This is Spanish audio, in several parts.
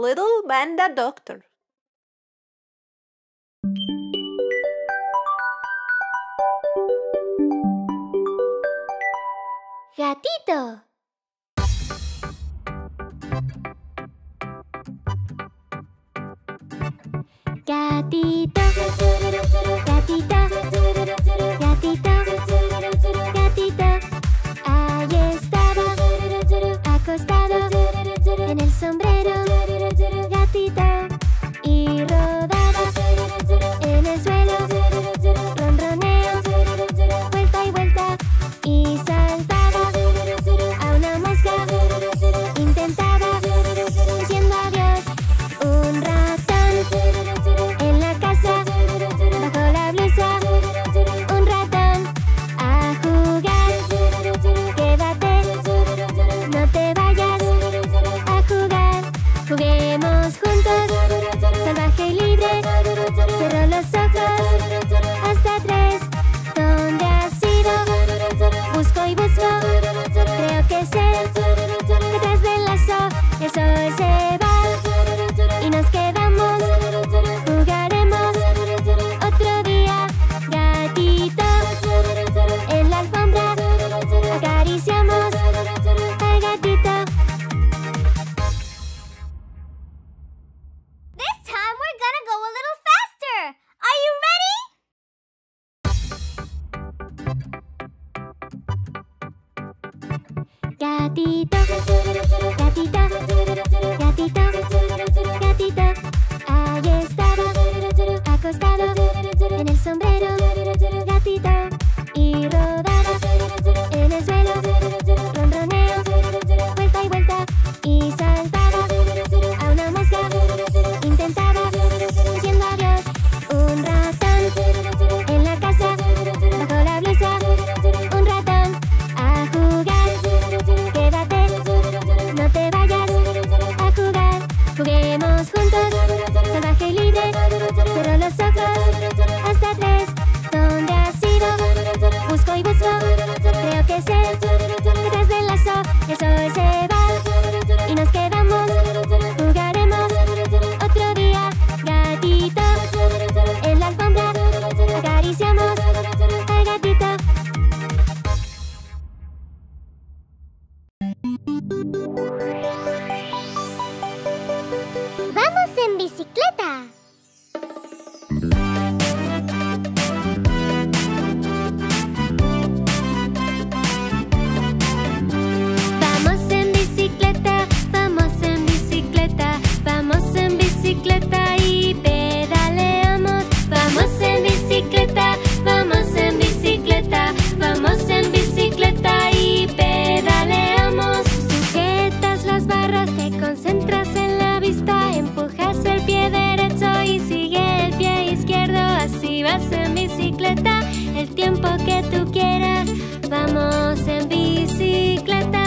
little panda doctor. Gatito. Gatito, gatito, gatito, gatito. Ahí estaba, acostado en el sombrero, gatito. Y rodaba en el suelo, ronroneo, vuelta y vuelta. Y saltaba a una mosca, intentaba, diciendo adiós. Un ratón en la casa, bajo la blusa. Un ratón a jugar. Quédate, no te vayas a jugar. Juguemos juntos, salvaje y libre. Cerró los ojos, hasta 3. ¿Dónde has ido? Busco y busco, creo que sé. Detrás del lazo, el sol se va y nos quedamos. Jugaremos otro día, gatito. En la alfombra acariciamos al gatito. This time we're gonna go a little faster. Are you ready? Gatito, gatito, gatito, gatito. Ahí estaba, acostado en el sombrero, gatito. Y rodaba en el suelo, ronroneo, vuelta y vuelta. Y saltaba a una mosca, intentaba, diciendo adiós. Un ratón en la casa, bajo la blusa. Un ratón a jugar. Quédate, no te vayas a jugar. Juguemos juntos, salvaje y libre. Cerró los ojos, hasta 3. ¿Dónde has ido? Busco y busco, creo que sé. Detrás del lazo, el sol se va y nos quedamos. Jugaremos otro día, gatito. En la alfombra acariciamos al gatito. ¡Vamos en bicicleta! Vamos en bicicleta, vamos en bicicleta, vamos en bicicleta y pedaleamos. Vamos en bicicleta, vamos en bicicleta, vamos en bicicleta y pedaleamos. Sujetas las barras, te concentras en la vista, empujas el pie derecho y sigue el pie izquierdo. Así vas en bicicleta el tiempo que tú quieras. Vamos en bicicleta.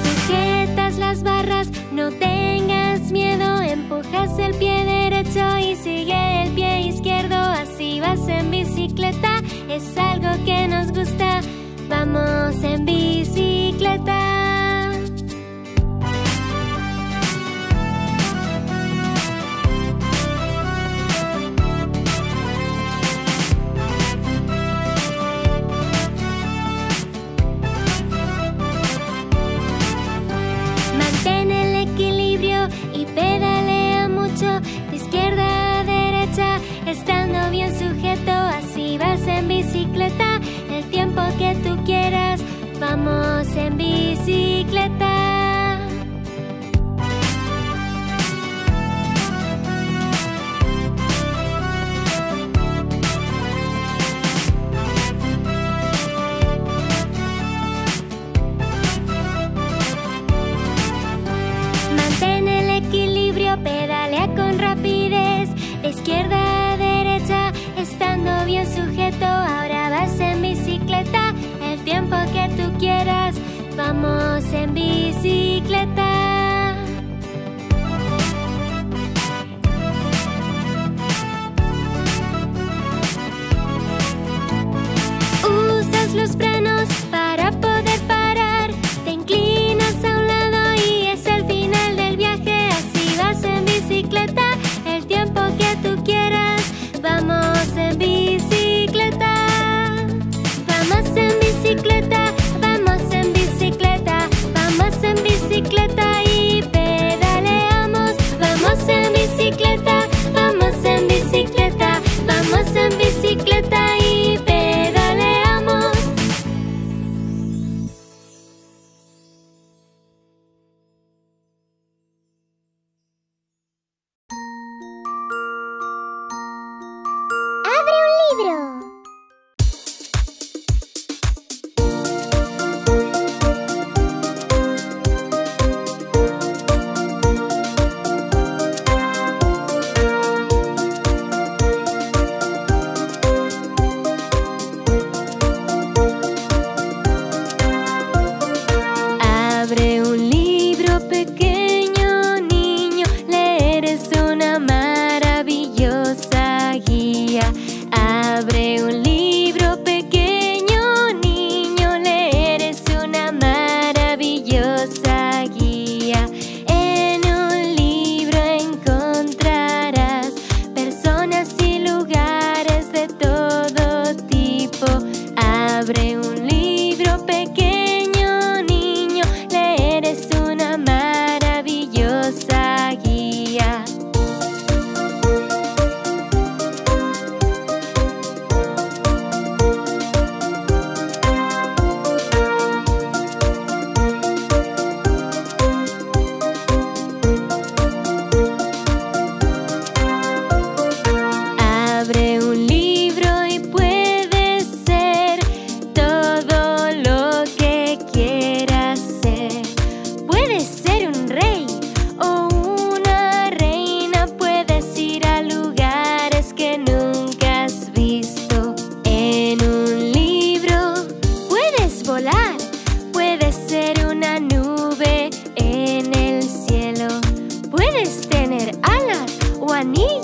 Sujetas las barras, no tengas miedo, empujas el pie derecho y sigue el pie izquierdo. Así vas en bicicleta, es algo que nos gusta. Vamos en bicicleta. Mantén el equilibrio y pedalea mucho, de izquierda a derecha, estando bien sujeto. Así vas en bicicleta el tiempo que tú quieras. Vamos en bicicleta. Mantén el equilibrio, pedalea con rapidez, de izquierda a derecha, estando bien sujeto. Ahora vas en bicicleta el tiempo que tú quieras. Vamos en bicicleta.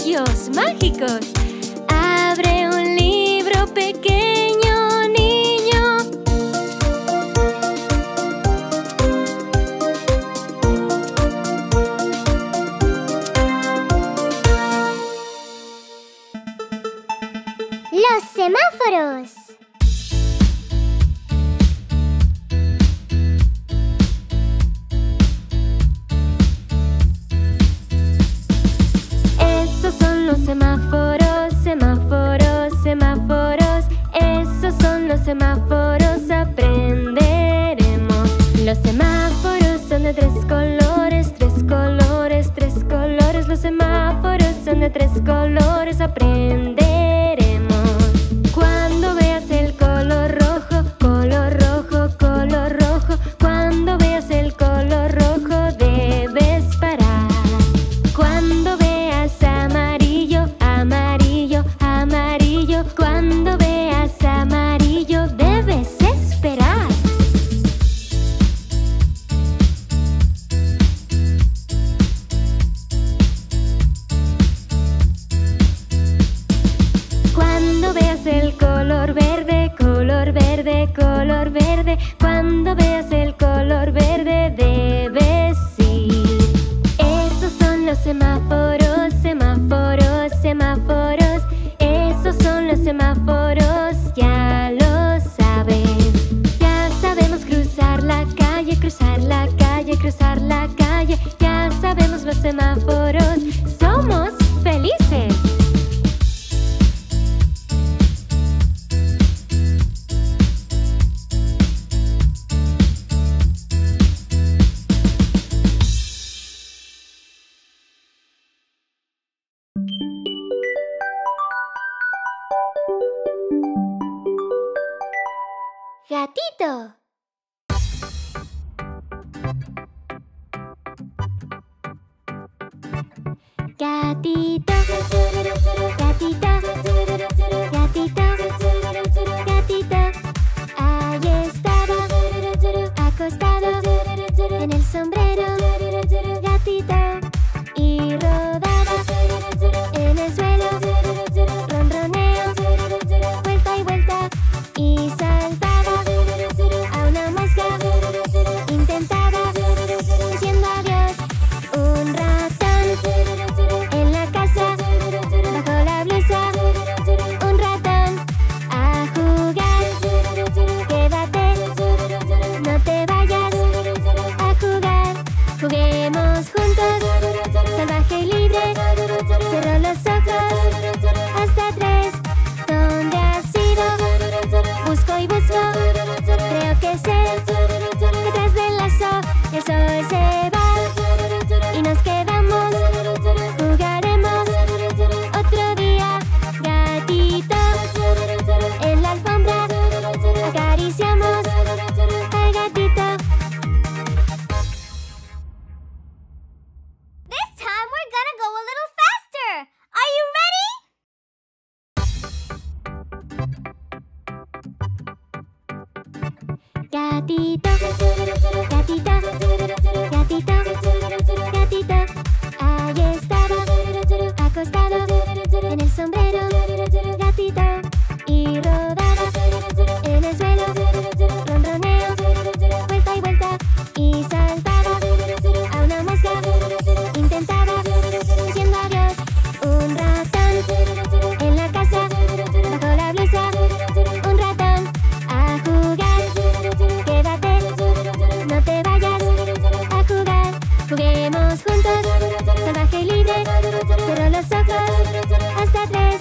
espacios mágicos. Abre un libro, pequeño niño. Los semáforos. Esos son los semáforos, semáforos, semáforos. Esos son los semáforos, aprenderemos. Los semáforos son de tres colores, tres colores, tres colores. Los semáforos son de tres colores, aprenderemos. Cuando veas el color rojo, color rojo, color rojo. Cuando veas el color rojo, debes parar. Cuando veas amarillo, amarillo, amarillo. Cuando veas amarillo, debes esperar. Cuando veas el color verde, color verde, color verde. Cuando veas el color verde, debes ir. Esos son los semáforos, semáforos, semáforos. Esos son los semáforos, ya lo sabes. Ya sabemos cruzar la calle, cruzar la calle, cruzar la calle. Ya sabemos los semáforos, somos felices. Gatito. Gatito, gatito, gatito, gatito. Ahí estaba, acostado en el sombrero, gatito. Y rodaba en el suelo, ronroneo, vuelta y vuelta. Y saltaba a una mosca, intentaba, diciendo adiós. Un ratón en la casa, bajo la blusa. Un ratón a jugar. Quédate, no te vayas a jugar. Juguemos juntos, salvaje y libre. Cerró los ojos, hasta tres. ¿Dónde has ido? Busco y busco, creo que sé. Detrás del lazo, el sol se va y nos quedamos. Jugaremos otro día, gatito. En la alfombra acariciamos al gatito. This time we're gonna go a little faster. Are you ready? Gatito, gatito, gatito, gatito. Ahí estaba, acostado en el sombrero, gatito. Y rodaba en el suelo, ronroneo, vuelta y vuelta. Y saltaba a una mosca, intentaba, diciendo adiós. Un ratón en la casa, bajo la blusa. Un ratón a jugar. Quédate, no te vayas a jugar. Juguemos juntos, salvaje y libre. Cerró los ojos, hasta tres.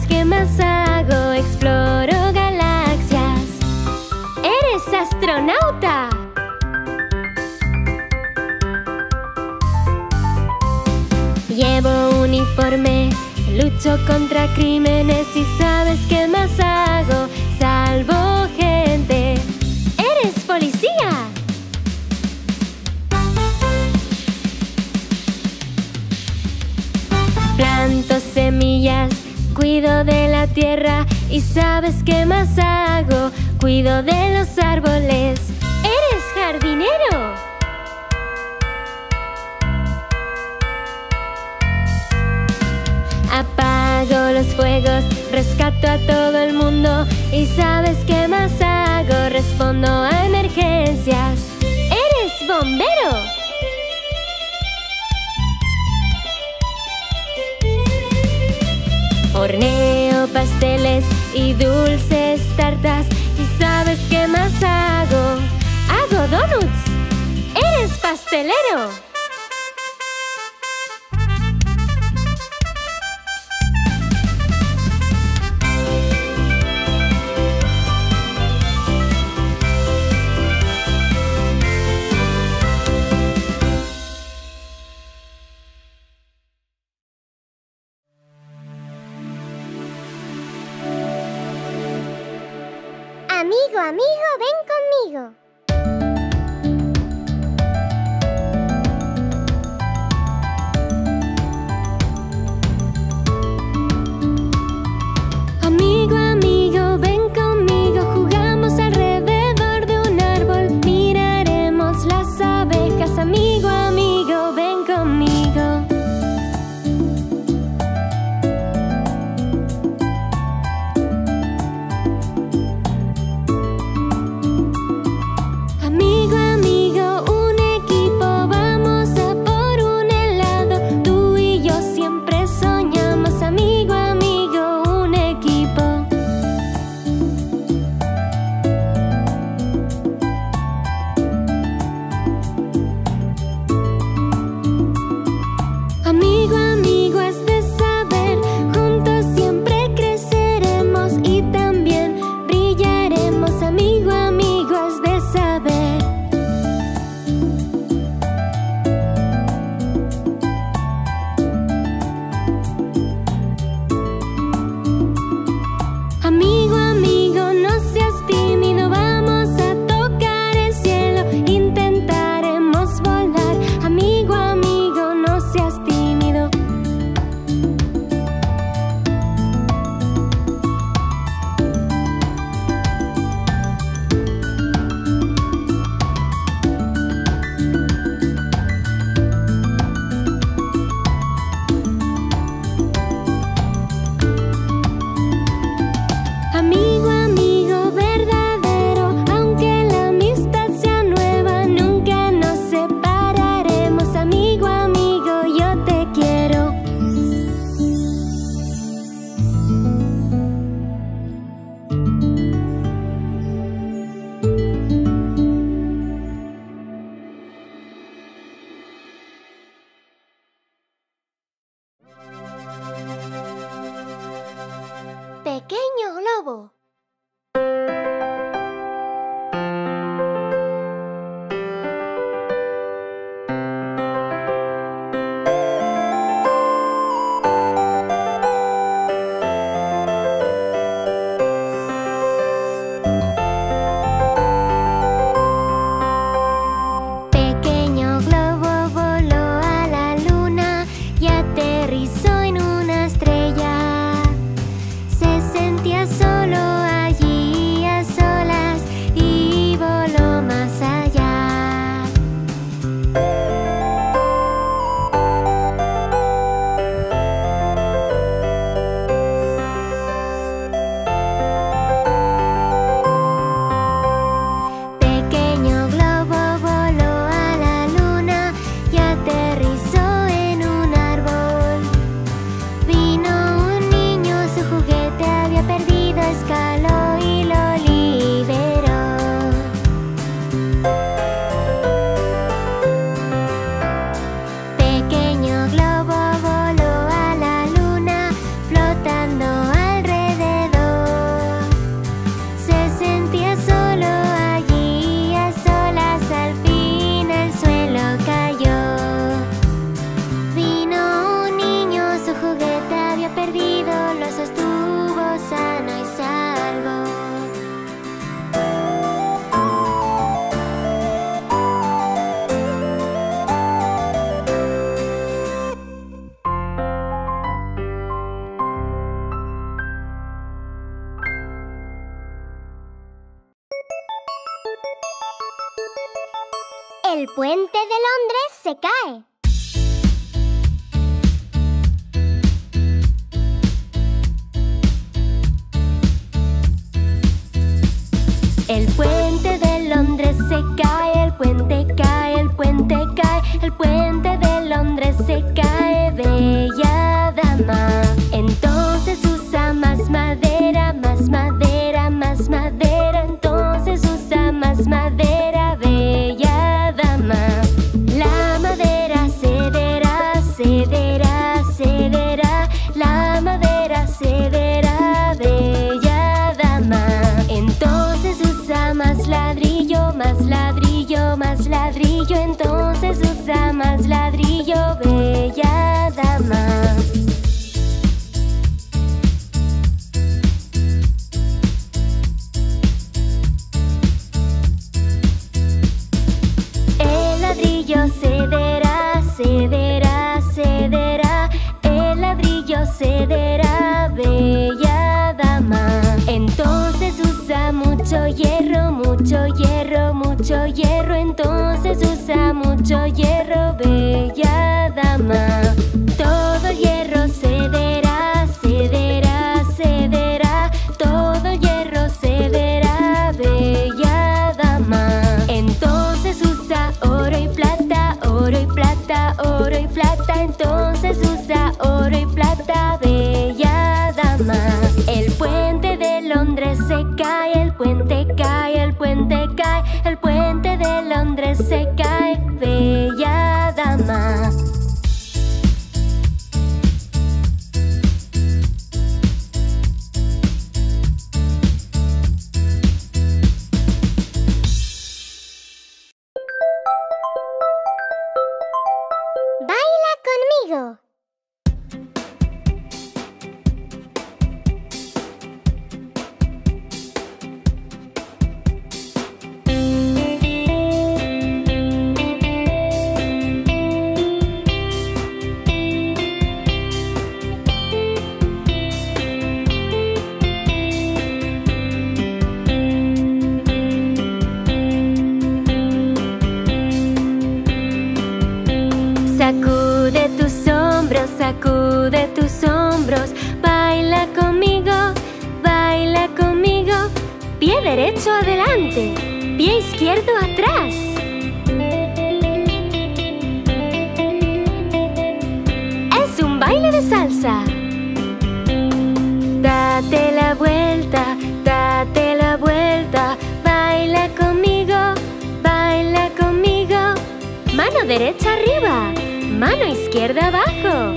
qué más hago? Exploro galaxias. ¡Eres astronauta! Llevo uniforme, lucho contra crímenes y ¿sabes qué más hago? Salvo gente. ¡Eres policía! Planto semillas, cuido de la tierra y ¿sabes qué más hago? Cuido de los árboles. ¡Eres jardinero! Apago los fuegos, rescato a todo el mundo y ¿sabes qué más hago? Respondo a emergencias. ¡Eres bombero! Horneo pasteles y dulces tartas y ¿sabes qué más hago? ¡Hago donuts! ¡Eres pastelero! Amigo, amigo, ven conmigo. Amigo, amigo, ven conmigo, jugamos alrededor de un árbol, miraremos las abejas. Amigo, amigo, ven conmigo. Amigo, amigo, un equipo, vamos a por un helado. Tú y yo siempre soñamos. Amigo, amigo, un equipo. Amigo, amigo, has de saber, juntos siempre creceremos y también brillaremos. Amigo, amigo, has de saber. Amigo, amigo, no seas tímido, vamos a tocar el cielo, intentaremos volar. Amigo, amigo, no seas tímido. Amigo, amigo verdadero, aunque la amistad sea nueva, nunca nos separaremos. Amigo, amigo, yo te quiero. Pequeño globo. Pequeño globo voló a la luna y aterrizó en una estrella. Se sentía El puente de Londres se cae. El puente de Londres se cae, el puente cae, el puente cae, el puente de Londres se cae, bella dama. Entonces usa más madera, más madera, más madera. Entonces usa más madera, bella dama. La madera cederá, cederá, cederá. La madera cederá, bella dama. Entonces usa más ladrillo, más ladrillo, más ladrillo. Entonces usa más ladrillo, bella dama. El ladrillo cederá, cederá, cederá. El ladrillo cederá, bella dama. Entonces usa mucho hierro, mucho hierro, mucho hierro. Entonces usa mucho hierro, bella dama. Todo el hierro cederá, cederá, cederá. Todo el hierro cederá, bella dama. Entonces usa oro y plata, oro y plata, oro y plata. Entonces usa oro y plata, bella dama. El puente de Londres se cae, el puente cae, el puente cae, el puente de Londres se cae, bella dama. Baila conmigo. Sacude tus hombros, sacude tus hombros. Baila conmigo, baila conmigo. Pie derecho adelante, pie izquierdo atrás. Es un baile de salsa. Date la vuelta, date la vuelta. Baila conmigo, baila conmigo. Mano derecha arriba, mano izquierda abajo.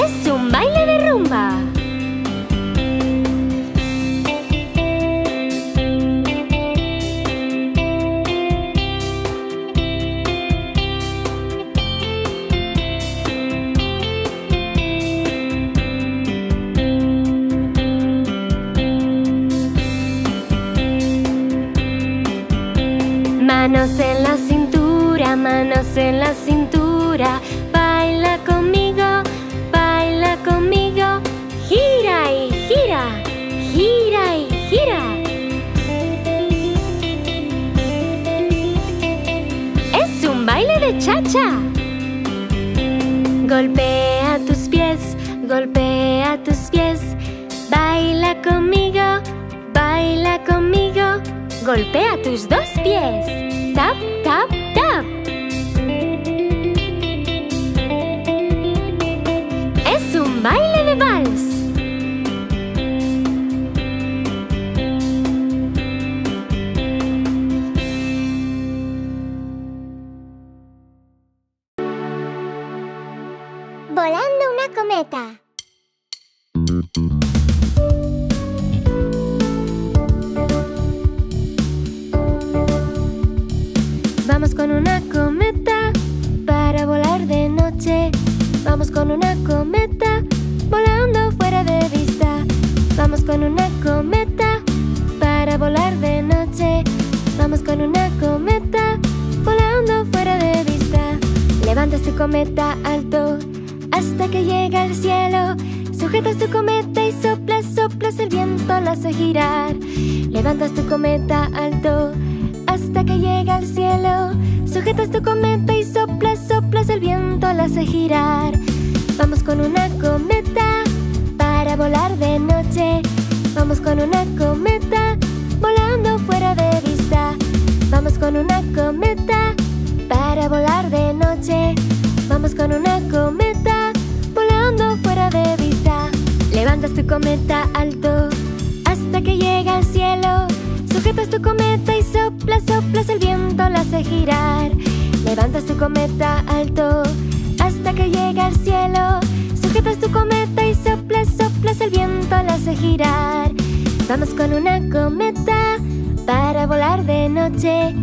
Es un baile de rumba. Manos en la cintura, manos en la cintura. Baila conmigo, baila conmigo. Gira y gira, gira y gira. Es un baile de cha-cha. Golpea tus pies, golpea tus pies. Baila conmigo, baila conmigo. Golpea tus dos pies. Tap, tap, tap. Es un baile de vals. Volando una cometa. Vamos con una cometa para volar de noche. Vamos con una cometa volando fuera de vista. Vamos con una cometa para volar de noche. Vamos con una cometa volando fuera de vista. Levantas tu cometa alto hasta que llega al cielo. Sujetas tu cometa y soplas soplas, el viento la hace girar. Levantas tu cometa alto hasta que llega al cielo. Sujetas tu cometa y soplas, soplas, el viento la hace girar. Vamos con una cometa para volar de noche. Vamos con una cometa volando fuera de vista. Vamos con una cometa para volar de noche. Vamos con una cometa volando fuera de vista. Levantas tu cometa alto hasta que llega al cielo. Sujetas tu cometa y soplas, soplas, el viento la hace girar. Levantas tu cometa alto hasta que llega al cielo. Sujetas tu cometa y soplas, soplas, el viento la hace girar. Vamos con una cometa para volar de noche.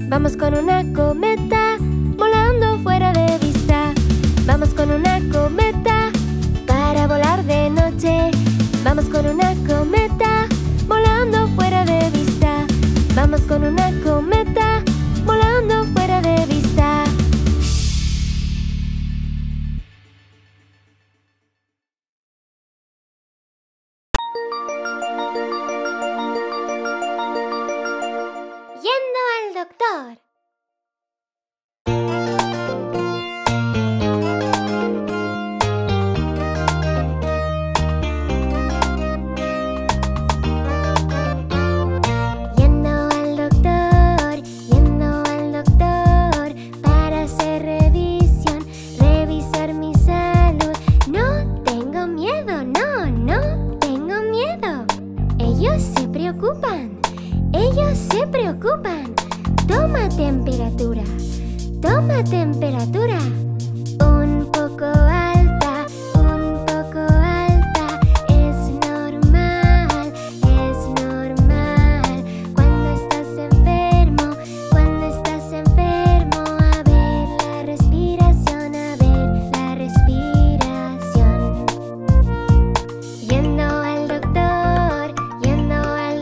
Vamos con una cometa volando fuera de vista. Vamos con una cometa para volar de noche. Vamos con una cometa volando fuera de vista. Vamos con una cometa volando fuera de vista. Yendo al doctor. Ellos se preocupan. Toma temperatura. Toma temperatura. Un poco alta, un poco alta. Es normal, es normal. Cuando estás enfermo, a ver la respiración, a ver la respiración. Yendo al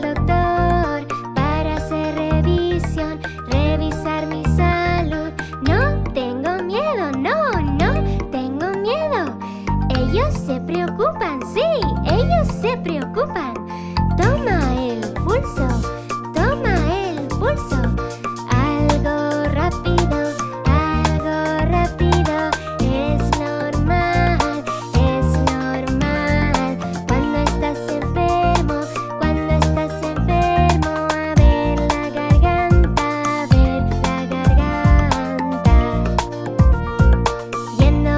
doctor para hacer revisión, revisar mi salud. No tengo miedo, no tengo miedo. Ellos se preocupan, sí, ellos se preocupan. Toma el pulso, toma el pulso. Algo rápido, algo rápido. Es normal, es normal. Cuando estás enfermo, a ver la garganta, a ver la garganta. Yendo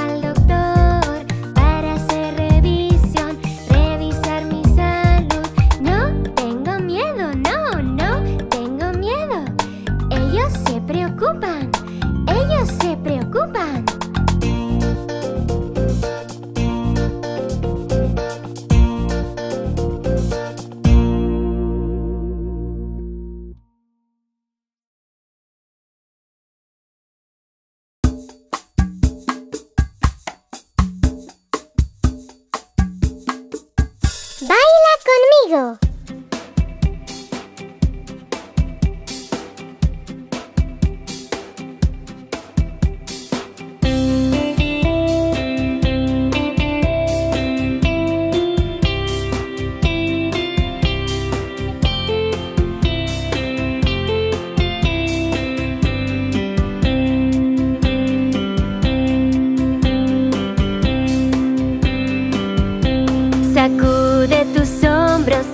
al doctor para hacer revisión, revisar mi salud. No tengo miedo, no tengo miedo. Ellos se preocupan, ellos se preocupan. ¡Baila conmigo!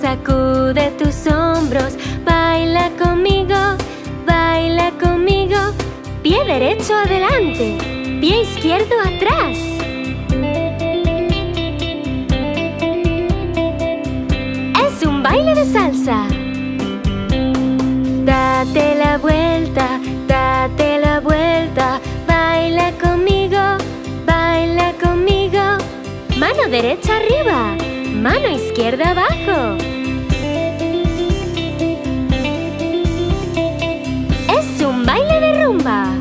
Sacude tus hombros, baila conmigo, pie derecho adelante, pie izquierdo atrás. Es un baile de salsa. Date la vuelta, baila conmigo, mano derecha arriba, mano izquierda abajo. Es un baile de rumba.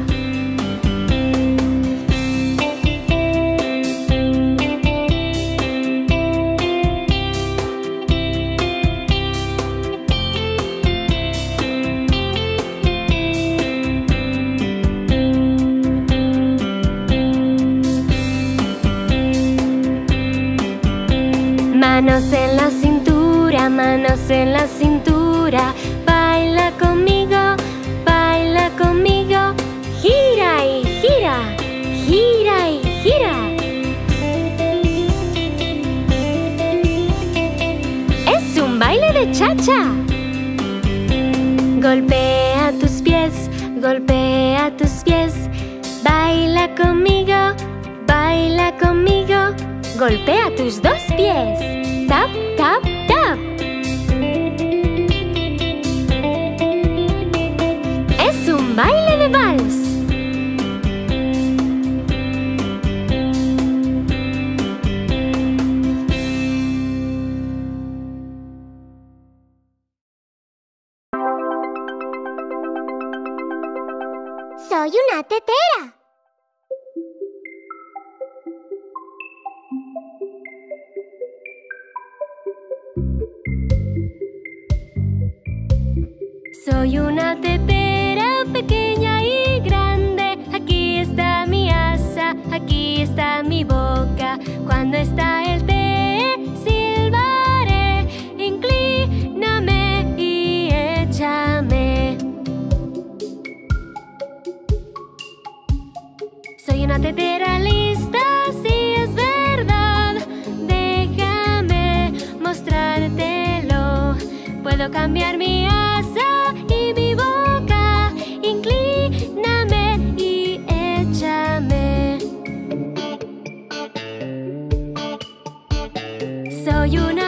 Manos en la cintura, manos en la cintura. Baila conmigo, baila conmigo. Gira y gira, gira y gira. Es un baile de cha-cha. Golpea tus pies, golpea tus pies. Baila conmigo, baila conmigo. Golpea tus dos pies. Tap, tap, tap. Es un baile de vals. Soy una tetera. Soy una tetera pequeña y grande. Aquí está mi asa, aquí está mi boca. Cuando está el té, silbaré. Inclíname y échame. Soy una tetera lista, sí es verdad. Déjame mostrártelo. Puedo cambiar mi asa y mi boca. Inclíname y échame. Soy una